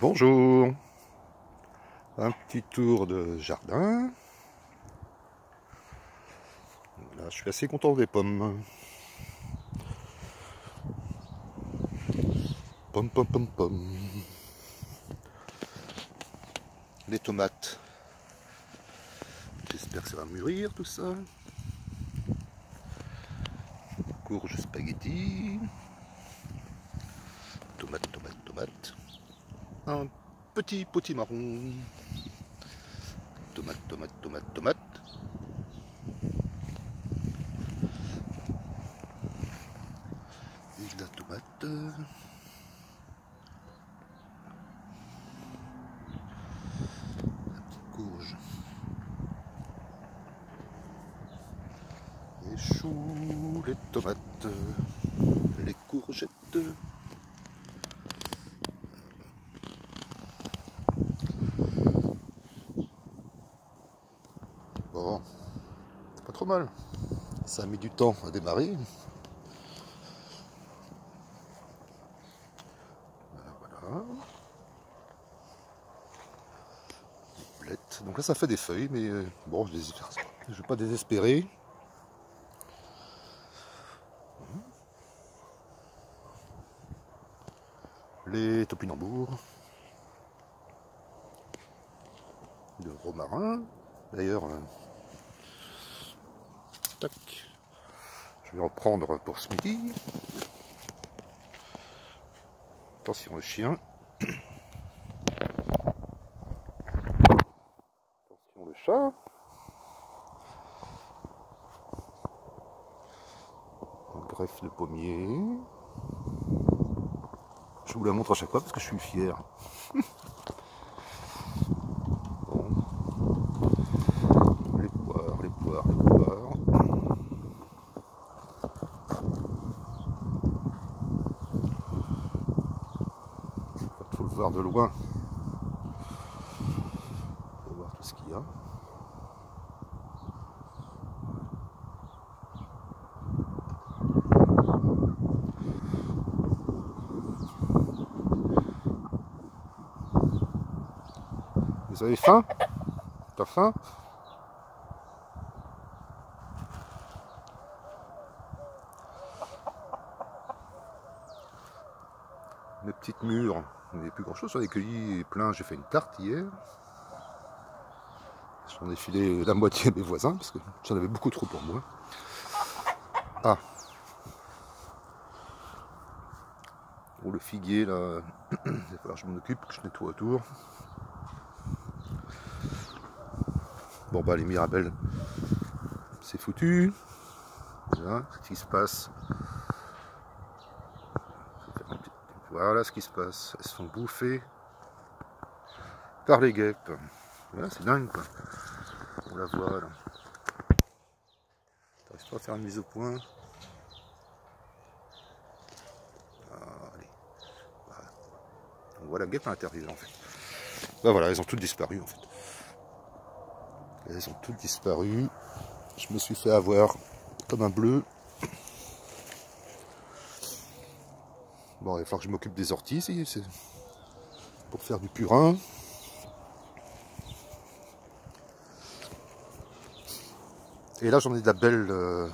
Bonjour, un petit tour de jardin. Là, je suis assez content des pommes. Pommes, pommes, pommes, pommes. Les tomates. J'espère que ça va mûrir tout ça. Courge spaghetti. Tomate, tomate, tomate. Un petit potimarron. Tomate, tomate, tomate, tomate. Et de la tomate. La petite courge. Les choux, les tomates, les courgettes. Bon, c'est pas trop mal. Ça a mis du temps à démarrer. Voilà. Donc là ça fait des feuilles, mais bon, je ne vais pas désespérer. Les topinambours, de romarin. D'ailleurs, tac, je vais en prendre pour ce midi. Attention au chien. Attention le chat. Greffe de pommier. Je vous la montre à chaque fois parce que je suis fier. Bon. Les poires, les poires, les poires. Il faut le voir de loin. Pour voir tout ce qu'il y a. Vous avez faim? T'as faim? Mes petites mûres, il n'y a plus grand chose, j'en ai cueilli plein, j'ai fait une tarte hier. J'en ai filé la moitié à mes voisins parce que j'en avais beaucoup trop pour moi. Ah! Pour le figuier là, il va falloir que je m'en occupe, que je nettoie autour. Bon bah les mirabelles, c'est foutu. Voilà ce qui se passe. Voilà ce qui se passe. Elles se font bouffer par les guêpes. Voilà, c'est dingue quoi. On la voit là. T'arrives pas à faire une mise au point. Allez. Voilà. On voit la guêpe à l'intérieur en fait. Ben voilà, elles ont toutes disparu en fait. Elles ont toutes disparu. Je me suis fait avoir comme un bleu. Bon, il va falloir que je m'occupe des orties ici, c'est pour faire du purin. Et là j'en ai de la belle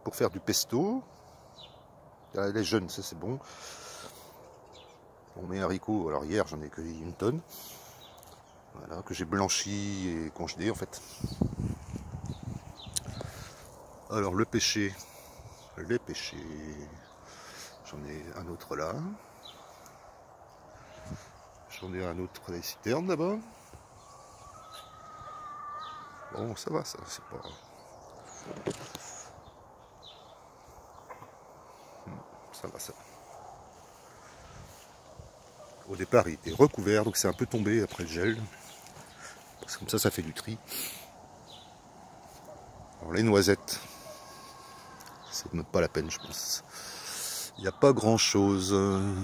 pour faire du pesto. Elle est jeune, ça c'est bon. On met haricots, alors hier j'en ai cueilli une tonne. Voilà, que j'ai blanchi et congelé en fait. Alors le pêcher, les pêchés. J'en ai un autre là. J'en ai un autre à la citerne là-bas. Bon, ça va, ça, c'est pas... Ça va, ça va. Au départ, il était recouvert, donc c'est un peu tombé après le gel. Parce que comme ça fait du tri. Alors les noisettes, c'est même pas la peine, je pense. Il n'y a pas grand chose.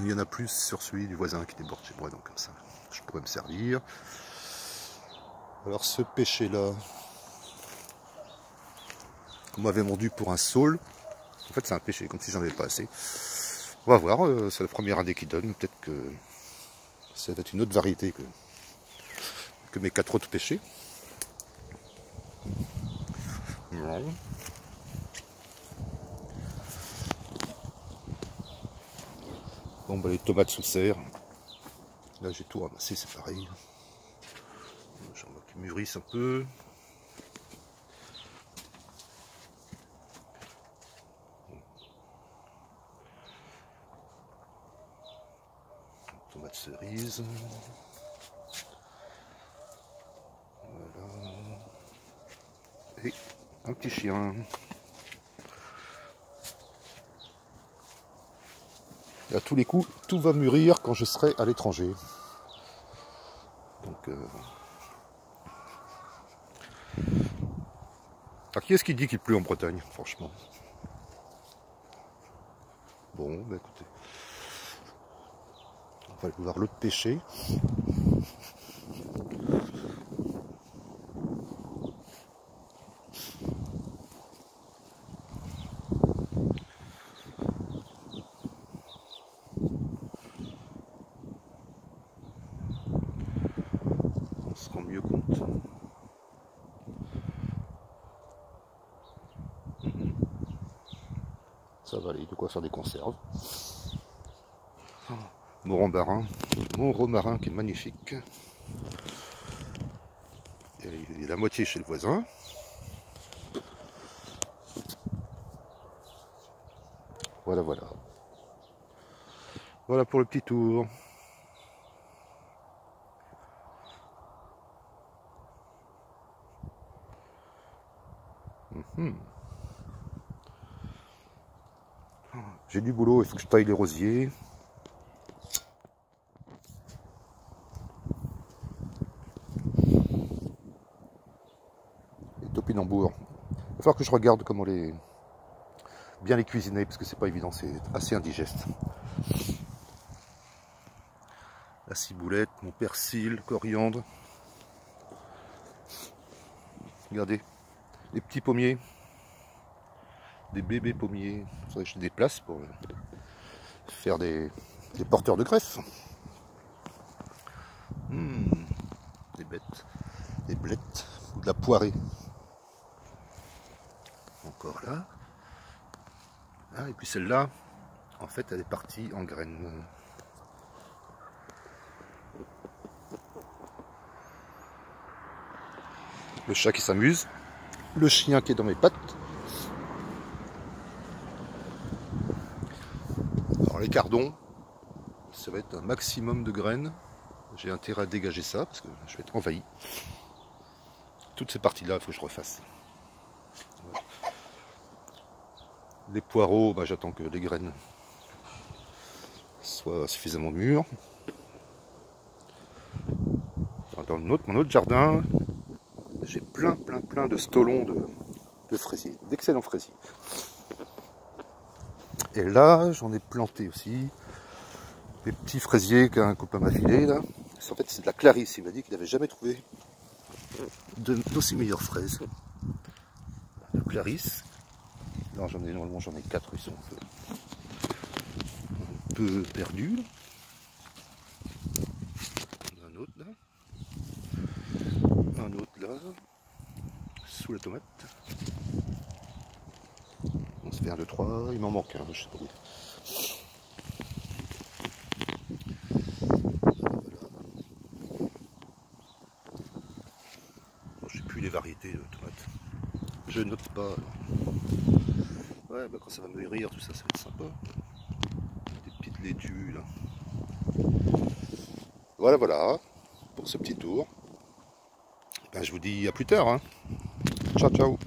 Il y en a plus sur celui du voisin qui déborde chez moi, donc comme ça, je pourrais me servir. Alors ce pêcher là, qu'on m'avait vendu pour un saule, en fait c'est un pêcher, comme si j'en avais pas assez. On va voir, c'est la première année qui donne, peut-être que Ça va être une autre variété que mes 4 autres pêchés. Voilà. Bon bah les tomates sous serre. Là j'ai tout ramassé, c'est pareil. J'en vois qu'ils mûrissent un peu. Tomates cerises. Voilà. Et un petit chien. Et à tous les coups, tout va mûrir quand je serai à l'étranger. Donc, alors, qui est-ce qui dit qu'il pleut en Bretagne, franchement? Bon, bah écoutez, on va aller voir l'autre pêcher. On se rend mieux compte. Ça va aller, de quoi faire des conserves. Mon romarin qui est magnifique. Il est la moitié chez le voisin. Voilà, voilà. Voilà pour le petit tour. J'ai du boulot, il faut que je taille les rosiers. Les topinambours. Il va falloir que je regarde comment bien les cuisiner, parce que c'est pas évident, c'est assez indigeste. La ciboulette, mon persil, coriandre. Regardez, les petits pommiers. Des bébés pommiers. Il faudrait que je déplace pour faire des porteurs de greffe. Des bêtes, des blettes ou de la poirée. Encore là. Ah, et puis celle-là, en fait, elle est partie en graines. Le chat qui s'amuse, le chien qui est dans mes pattes. Alors les cardons, ça va être un maximum de graines. J'ai intérêt à dégager ça parce que je vais être envahi. Toutes ces parties-là, il faut que je refasse. Les poireaux, bah, j'attends que les graines soient suffisamment mûres. Dans mon autre jardin, j'ai plein de stolons de fraisiers, d'excellents fraisiers. Et là, j'en ai planté aussi des petits fraisiers qu'un copain m'a filé là. En fait, c'est de la Clarisse. Il m'a dit qu'il n'avait jamais trouvé d'aussi meilleures fraises. La Clarisse. Non, normalement j'en ai 4, ils sont un peu perdus. Un autre là. Un autre là. Sous la tomate. On se fait 1, 2, 3. Il m'en manque un, je sais pas où. Je sais plus les variétés de tomates. Je note pas. Ouais, bah quand ça va mûrir, tout ça, ça va être sympa. Des petites laitues là. Voilà, voilà, pour ce petit tour. Ben, je vous dis à plus tard. Hein. Ciao, ciao.